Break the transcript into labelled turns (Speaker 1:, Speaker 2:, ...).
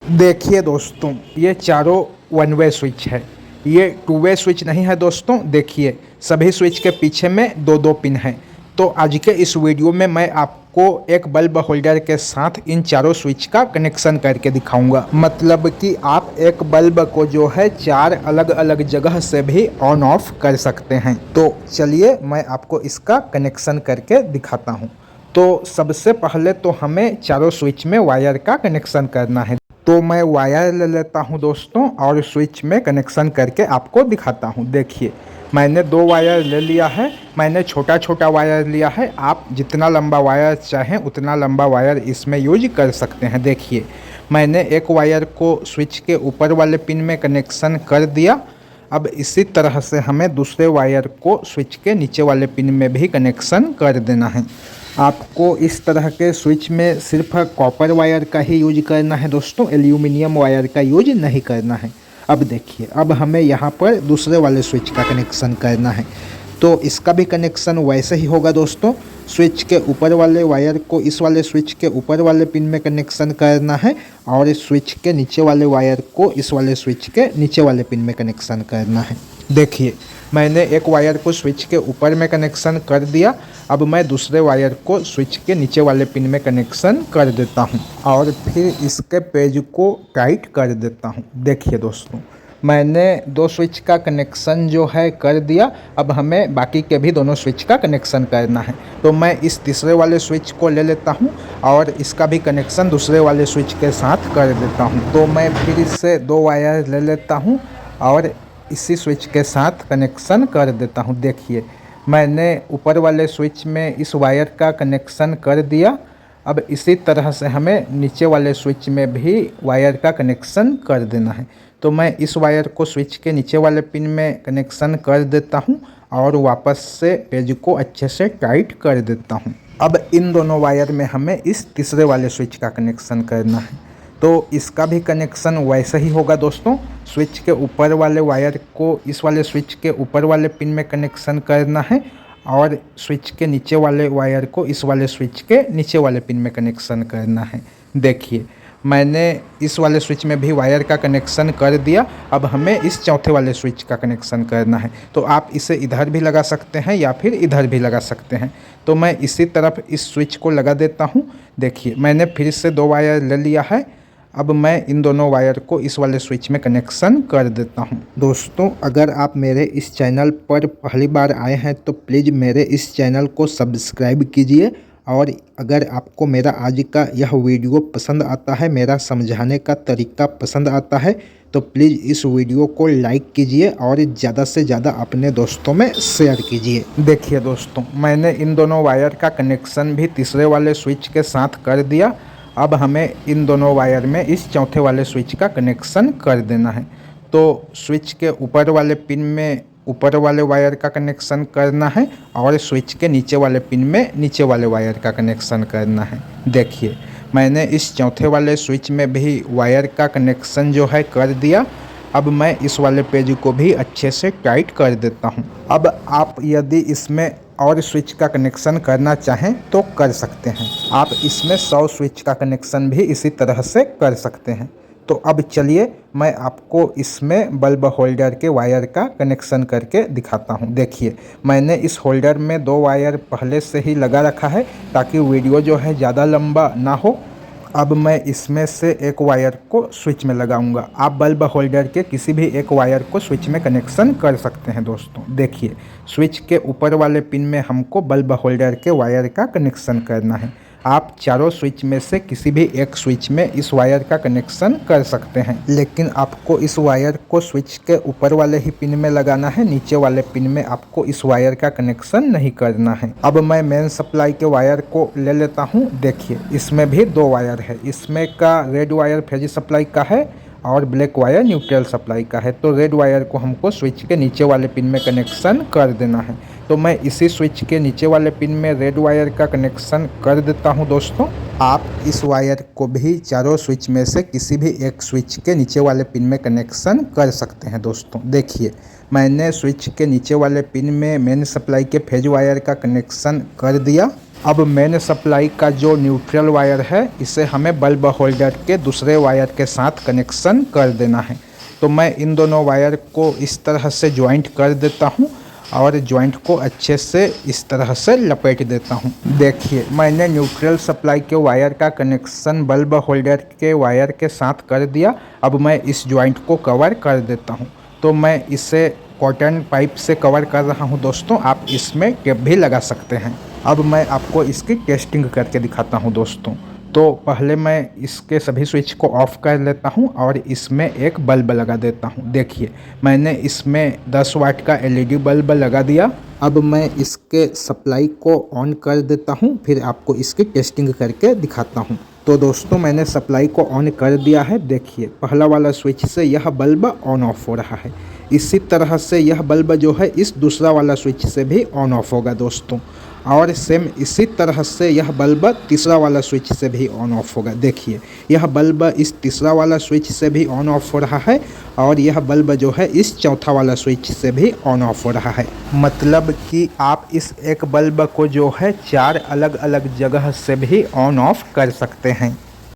Speaker 1: देखिए दोस्तों, ये चारों वन वे स्विच है। ये टू वे स्विच नहीं है दोस्तों। देखिए, सभी स्विच के पीछे में दो दो पिन हैं। तो आज के इस वीडियो में मैं आपको एक बल्ब होल्डर के साथ इन चारों स्विच का कनेक्शन करके दिखाऊंगा। मतलब कि आप एक बल्ब को जो है चार अलग अलग जगह से भी ऑन ऑफ कर सकते हैं। तो चलिए मैं आपको इसका कनेक्शन करके दिखाता हूँ। तो सबसे पहले तो हमें चारों स्विच में वायर का कनेक्शन करना है। तो मैं वायर ले लेता हूं दोस्तों और स्विच में कनेक्शन करके आपको दिखाता हूं। देखिए, मैंने दो वायर ले लिया है। मैंने छोटा छोटा वायर लिया है। आप जितना लंबा वायर चाहें उतना लंबा वायर इसमें यूज कर सकते हैं। देखिए, मैंने एक वायर को स्विच के ऊपर वाले पिन में कनेक्शन कर दिया। अब इसी तरह से हमें दूसरे वायर को स्विच के नीचे वाले पिन में भी कनेक्शन कर देना है। आपको इस तरह के स्विच में सिर्फ कॉपर वायर का ही यूज करना है दोस्तों, एल्यूमिनियम वायर का यूज नहीं करना है। अब देखिए, अब हमें यहाँ पर दूसरे वाले स्विच का कनेक्शन करना है। तो इसका भी कनेक्शन वैसे ही होगा दोस्तों। स्विच के ऊपर वाले वायर को इस वाले स्विच के ऊपर वाले पिन में कनेक्शन करना है और इस स्विच के नीचे वाले वायर को इस वाले स्विच के नीचे वाले पिन में कनेक्शन करना है। देखिए, मैंने एक वायर को स्विच के ऊपर में कनेक्शन कर दिया। अब मैं दूसरे वायर को स्विच के नीचे वाले पिन में कनेक्शन कर देता हूं और फिर इसके पेज को टाइट कर देता हूं। देखिए दोस्तों, मैंने दो स्विच का कनेक्शन जो है कर दिया। अब हमें बाकी के भी दोनों स्विच का कनेक्शन करना है। तो मैं इस तीसरे वाले स्विच को ले लेता हूं और इसका भी कनेक्शन दूसरे वाले स्विच के साथ कर देता हूं। तो मैं फिर इससे दो वायर ले लेता हूं और इसी स्विच के साथ कनेक्शन कर देता हूं। देखिए, मैंने ऊपर वाले स्विच में इस वायर का कनेक्शन कर दिया। अब इसी तरह से हमें नीचे वाले स्विच में भी वायर का कनेक्शन कर देना है। तो मैं इस वायर को स्विच के नीचे वाले पिन में कनेक्शन कर देता हूं और वापस से पेज को अच्छे से टाइट कर देता हूं। अब इन दोनों वायर में हमें इस तीसरे वाले स्विच का कनेक्शन करना है। तो इसका भी कनेक्शन वैसे ही होगा दोस्तों। स्विच के ऊपर वाले वायर को इस वाले स्विच के ऊपर वाले पिन में कनेक्शन करना है और स्विच के नीचे वाले वायर को इस वाले स्विच के नीचे वाले पिन में कनेक्शन करना है। देखिए, मैंने इस वाले स्विच में भी वायर का कनेक्शन कर दिया। अब हमें इस चौथे वाले स्विच का कनेक्शन करना है। तो आप इसे इधर भी लगा सकते हैं या फिर इधर भी लगा सकते हैं। तो मैं इसी तरफ इस स्विच को लगा देता हूँ। देखिए, मैंने फिर से दो वायर ले लिया है। अब मैं इन दोनों वायर को इस वाले स्विच में कनेक्शन कर देता हूं। दोस्तों, अगर आप मेरे इस चैनल पर पहली बार आए हैं तो प्लीज़ मेरे इस चैनल को सब्सक्राइब कीजिए और अगर आपको मेरा आज का यह वीडियो पसंद आता है, मेरा समझाने का तरीका पसंद आता है, तो प्लीज़ इस वीडियो को लाइक कीजिए और ज़्यादा से ज़्यादा अपने दोस्तों में शेयर कीजिए। देखिए दोस्तों, मैंने इन दोनों वायर का कनेक्शन भी तीसरे वाले स्विच के साथ कर दिया। अब हमें इन दोनों वायर में इस चौथे वाले स्विच का कनेक्शन कर देना है। तो स्विच के ऊपर वाले पिन में ऊपर वाले वायर का कनेक्शन करना है और स्विच के नीचे वाले पिन में नीचे वाले वायर का कनेक्शन करना है। देखिए, मैंने इस चौथे वाले स्विच में भी वायर का कनेक्शन जो है कर दिया। अब मैं इस वाले पेज को भी अच्छे से टाइट कर देता हूँ। अब आप यदि इसमें और स्विच का कनेक्शन करना चाहें तो कर सकते हैं। आप इसमें 100 स्विच का कनेक्शन भी इसी तरह से कर सकते हैं। तो अब चलिए मैं आपको इसमें बल्ब होल्डर के वायर का कनेक्शन करके दिखाता हूं। देखिए, मैंने इस होल्डर में दो वायर पहले से ही लगा रखा है ताकि वीडियो जो है ज़्यादा लंबा ना हो। अब मैं इसमें से एक वायर को स्विच में लगाऊंगा। आप बल्ब होल्डर के किसी भी एक वायर को स्विच में कनेक्शन कर सकते हैं दोस्तों। देखिए, स्विच के ऊपर वाले पिन में हमको बल्ब होल्डर के वायर का कनेक्शन करना है। आप चारों स्विच में से किसी भी एक स्विच में इस वायर का कनेक्शन कर सकते हैं, लेकिन आपको इस वायर को स्विच के ऊपर वाले ही पिन में लगाना है। नीचे वाले पिन में आपको इस वायर का कनेक्शन नहीं करना है। अब मैं मेन सप्लाई के वायर को ले लेता हूँ। देखिए, इसमें भी दो वायर है। इसमें का रेड वायर फेज सप्लाई का है और ब्लैक वायर न्यूट्रल सप्लाई का है। तो रेड वायर को हमको स्विच के नीचे वाले पिन में कनेक्शन कर देना है। तो मैं इसी स्विच के नीचे वाले पिन में रेड वायर का कनेक्शन कर देता हूं दोस्तों। आप इस वायर को भी चारों स्विच में से किसी भी एक स्विच के नीचे वाले पिन में कनेक्शन कर सकते हैं दोस्तों। देखिए, मैंने स्विच के नीचे वाले पिन में मेन सप्लाई के फेज वायर का कनेक्शन कर दिया। अब मेन सप्लाई का जो न्यूट्रल वायर है इसे हमें बल्ब होल्डर के दूसरे वायर के साथ कनेक्शन कर देना है। तो मैं इन दोनों वायर को इस तरह से ज्वाइंट कर देता हूँ और ज्वाइंट को अच्छे से इस तरह से लपेट देता हूँ। देखिए मैंने न्यूट्रल सप्लाई के वायर का कनेक्शन बल्ब होल्डर के वायर के साथ कर दिया। अब मैं इस ज्वाइंट को कवर कर देता हूँ। तो मैं इसे कॉटन पाइप से कवर कर रहा हूँ दोस्तों, आप इसमें टेप भी लगा सकते हैं। अब मैं आपको इसकी टेस्टिंग करके दिखाता हूँ दोस्तों। तो पहले मैं इसके सभी स्विच को ऑफ़ कर लेता हूँ और इसमें एक बल्ब लगा देता हूँ। देखिए मैंने इसमें 10 वाट का LED बल्ब लगा दिया। अब मैं इसके सप्लाई को ऑन कर देता हूँ, फिर आपको इसकी टेस्टिंग करके दिखाता हूँ। तो दोस्तों मैंने सप्लाई को ऑन कर दिया है। देखिए पहला वाला स्विच से यह बल्ब ऑन ऑफ हो रहा है। इसी तरह से यह बल्ब जो है इस दूसरा वाला स्विच से भी ऑन ऑफ होगा दोस्तों, और सेम इसी तरह से यह बल्ब तीसरा वाला स्विच से भी ऑन ऑफ होगा। देखिए यह बल्ब इस तीसरा वाला स्विच से भी ऑन ऑफ हो रहा है और यह बल्ब जो है इस चौथा वाला स्विच से भी ऑन ऑफ हो रहा है। मतलब कि आप इस एक बल्ब को जो है 4 अलग अलग जगह से भी ऑन ऑफ कर सकते हैं।